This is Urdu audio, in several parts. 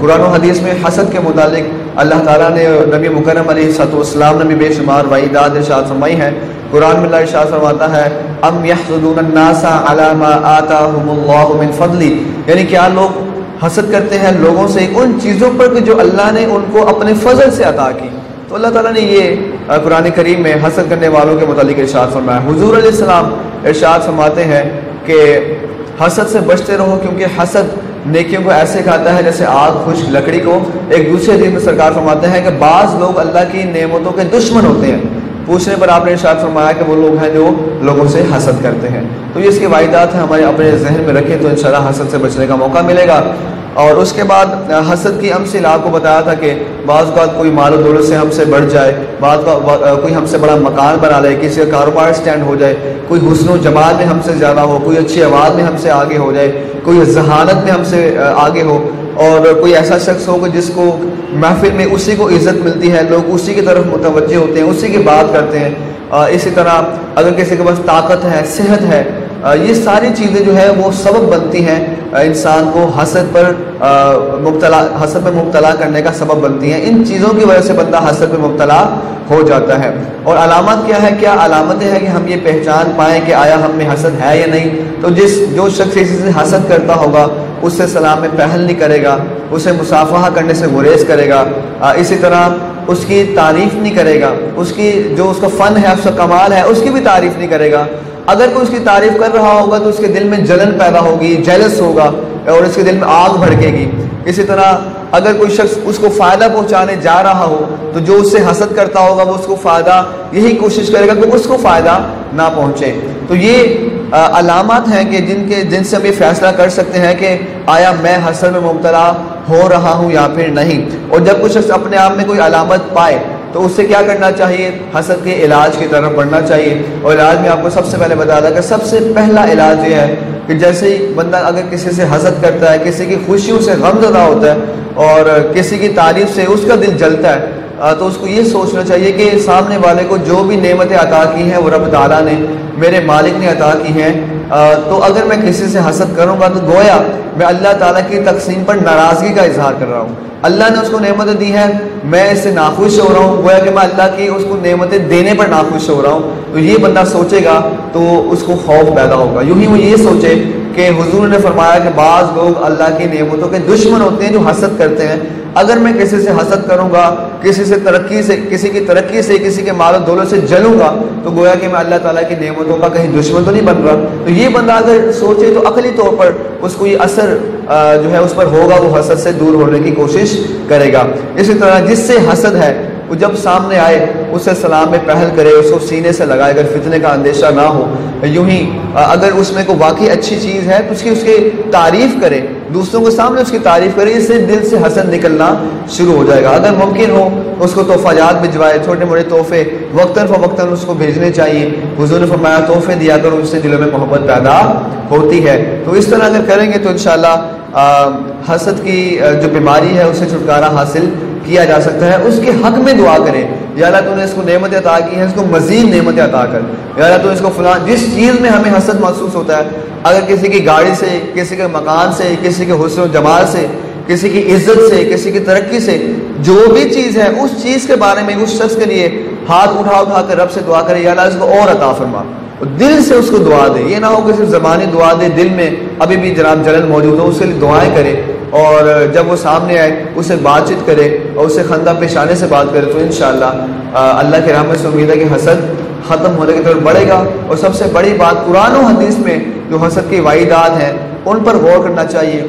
قرآن و حدیث میں حسد کے متعلق اللہ تعالیٰ نے نبی مکرم علیہ السلام نے بھی بے شمار وعیدات ارشاد فرمائی ہیں۔ قرآن میں اللہ ارشاد فرماتا ہے ام یحسدون الناس علی ما آتاہم اللہ من فضل، یعنی کیا لوگ حسد کرتے ہیں لوگوں سے ان چیزوں پر کہ جو اللہ نے ان کو اپنے فضل سے عطا کی۔ تو اللہ تعالیٰ نے یہ قرآن کریم میں حسد کرنے والوں کے متعلق ارشاد فرمایا۔ حضور علیہ السلام ارشاد فرماتے ہیں کہ حسد سے بچتے رہو، کیونکہ حسد نیکیوں کو ایسے کھاتا ہے جیسے آگ خشک لکڑی کو۔ ایک دوسرے حدیث میں سرکار فرماتے ہیں کہ بعض لوگ اللہ کی نعمتوں کے دشمن ہوتے ہیں۔ پوچھنے پر آپ نے ارشاد فرمایا کہ وہ لوگ ہیں جو لوگوں سے حسد کرتے ہیں۔ تو یہ اس کے واحدات ہیں، ہمارے اپنے ذہن میں رکھیں تو انشاءاللہ حسد سے بچنے کا موقع ملے گا۔ اور اس کے بعد حسد کی امثال آپ کو بتایا تھا کہ بعض اوقات کوئی مال و دولت سے ہم سے بڑھ جائے، بعض کوئی ہم سے بڑا مکان بنا لے، کسی کا کاروبار سٹینڈ ہو جائے، کوئی حسن و جمال میں ہم سے زیادہ ہو، کوئی اچھی آواز میں ہم سے آگے ہو جائے، کوئی ذہانت میں ہم سے آگے ہو، اور کوئی ایسا شخص ہو کہ جس کو محفل میں اسی کو عزت ملتی ہے، لوگ اسی کی طرف متوجہ ہوتے ہیں، اسی کی بات کرتے ہیں۔ اسی طرح اگر کسی کے پاس طاقت ہے، صحت ہے، یہ ساری چیزیں جو ہے وہ سبب بنتی ہیں انسان کو حسد میں مبتلا کرنے کا سبب بنتی ہیں۔ ان چیزوں کی وجہ سے بندہ حسد میں مبتلا ہو جاتا ہے۔ اور علامات کیا ہے؟ کیا علامتیں ہیں کہ ہم یہ پہچان پائیں کہ آیا ہم میں حسد ہے یا نہیں؟ تو جو شخص کسی سے حسد کرتا ہوگا اس سے سلام میں پہل نہیں کرے گا، اسے مصافحہ کرنے سے گریز کرے گا، اسی طرح اس کی تعریف نہیں کرے گا، اس کی جو اس کا فن ہے، اس کا کمال ہے، اس کی بھی تعریف نہیں کرے گا۔ اگر کوئی اس کی تعریف کر رہا ہوگا تو اس کے دل میں جلن پیدا ہوگی، جیلس ہوگا، اور اس کے دل میں آگ بھڑکے گی۔ اسی طرح اگر کوئی شخص اس کو فائدہ پہنچانے جا رہا ہو تو جو اس سے حسد کرتا ہوگا وہ اس کو فائدہ یہی کوشش کرے گا کہ اس کو فائدہ نہ پہنچے۔ تو یہ علامات ہیں کہ جن سے ہم یہ فیصلہ کر سکتے ہیں کہ آیا میں حسد میں مبتلا ہو رہا ہوں یا پھر نہیں۔ اور جب کوئی شخص اپنے آپ میں کوئی علامت پائے تو اس سے کیا کرنا چاہیے؟ حسد کے علاج کی طرف بڑھنا چاہیے۔ اور علاج میں آپ کو سب سے پہلے بتا دیا کہ سب سے پہلا علاج یہ ہے کہ جیسے ہی بندہ اگر کسی سے حسد کرتا ہے، کسی کی خوشیوں سے غم زدہ ہوتا ہے اور کسی کی تعریف سے اس کا دل جلتا ہے، تو اس کو یہ سوچنا چاہیے کہ سامنے والے کو جو بھی نعمتیں عطا کی ہیں وہ رب تعالیٰ نے، میرے مالک نے عطا کی ہیں، تو اگر میں کسی سے حسد کروں گا تو گویا میں اللہ تعالیٰ کی تقسیم پر ناراضگی کا اظہار کر رہا ہوں۔ اللہ نے اس کو نعمتیں دی ہیں، میں اس سے ناخوش ہو رہا ہوں، گویا کہ میں اللہ کی اس کو نعمتیں دینے پر ناخوش ہو رہا ہوں۔ تو یہ بندہ سوچے گا تو اس کو خوف پیدا ہوگا۔ یوں ہی وہ یہ سوچے کہ حضور نے فرمایا کہ بعض لوگ اللہ کی نعمتوں کے دشمن ہوتے ہیں جو حسد کرتے ہیں۔ اگر میں کسی سے حسد کروں گا، کسی کی ترقی سے، کسی کے مال و دولت سے جلوں گا تو گویا کہ میں اللہ تعالیٰ کی نعمتوں کا کہیں دشمن تو نہیں بن رہا۔ تو یہ بندہ اگر سوچے تو عقلی طور پر اس کو یہ اثر جو ہے اس پر ہوگا، وہ حسد سے دور ہونے کی کوشش کرے گا۔ اسی طرح جس سے حسد ہے وہ جب سامنے آئے اس سے سلام میں پہل کرے، اس کو سینے سے لگائے، اگر فتنے کا اندیشہ نہ ہو۔ یوں ہی اگر اس میں کوئی واقعی اچھی چیز ہے تو اس کی تعریف کرے، دوسروں کے سامنے اس کی تعریف کرے، اس سے دل سے حسد نکلنا شروع ہو جائے گا۔ اگر ممکن ہو اس کو تحفہ جات بھجوائے، چھوٹے موٹے تحفے وقتاً فوقتاً اس کو بھیجنے چاہیے۔ حضور نے فرمایا تحفے دیا کر، ان سے دلوں میں محبت پیدا ہوتی ہے۔ تو اس طرح اگر کریں گے تو انشاءاللہ حسد کی جو بیماری ہے اسے چھٹکارا حاصل کیا جا سکتا ہے۔ اس کے حق میں دعا کریں، یا اللہ تو نے اس کو نعمت عطا کی ہے، اس کو مزید نعمت عطا کر، یا اللہ تو اس کو فلاں جس چیز میں ہمیں حسد محسوس ہوتا ہے، اگر کسی کی گاڑی سے، کسی کے مکان سے، کسی کے حسن و جمال سے، کسی کی عزت سے، کسی کی ترقی سے، جو بھی چیز ہے اس چیز کے بارے میں اس شخص کے لیے ہاتھ اٹھا کر رب سے دعا کرے، یا اللہ اس کو اور عطا فرما، دل سے اس کو دعا دے۔ یہ نہ ہو کہ صرف زبانی دعا دے، دل میں ابھی بھی جناب جلن موجود ہو، اس کے لیے دعائیں کرے، اور جب وہ سامنے آئے اسے بات چیت کرے اور اسے خندہ پیشانے سے بات کرے، تو انشاءاللہ اللہ کے رحمت سے امید ہے کہ حسد ختم ہونے کی طرف بڑھے گا۔ اور سب سے بڑی بات، قرآن و حدیث میں جو حسد کی وعیدات ہیں ان پر غور کرنا چاہیے،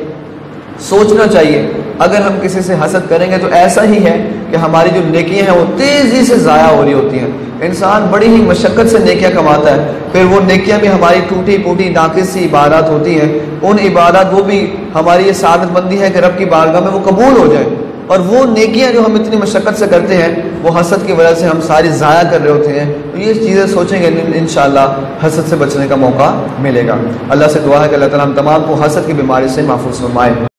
سوچنا چاہیے۔ اگر ہم کسی سے حسد کریں گے تو ایسا ہی ہے کہ ہماری جو نیکیاں ہیں وہ تیزی سے ضائع ہو رہی ہوتی ہیں۔ انسان بڑی ہی مشقت سے نیکیاں کماتا ہے، پھر وہ نیکیاں بھی ہماری ٹوٹی پھوٹی ناقص سی عبادات ہوتی ہیں، ان عبادات وہ بھی ہماری یہ ثابت بندی ہے کہ رب کی بارگاہ میں وہ قبول ہو جائیں، اور وہ نیکیاں جو ہم اتنی مشقت سے کرتے ہیں وہ حسد کی وجہ سے ہم ساری ضائع کر رہے ہوتے ہیں۔ تو یہ چیزیں سوچیں گے انشاءاللہ حسد سے بچنے کا موقع ملے گا۔ اللہ سے دعا ہے کہ اللہ تعالیٰ ہم تمام کو حسد کی بیماری سے محفوظ فرمائے۔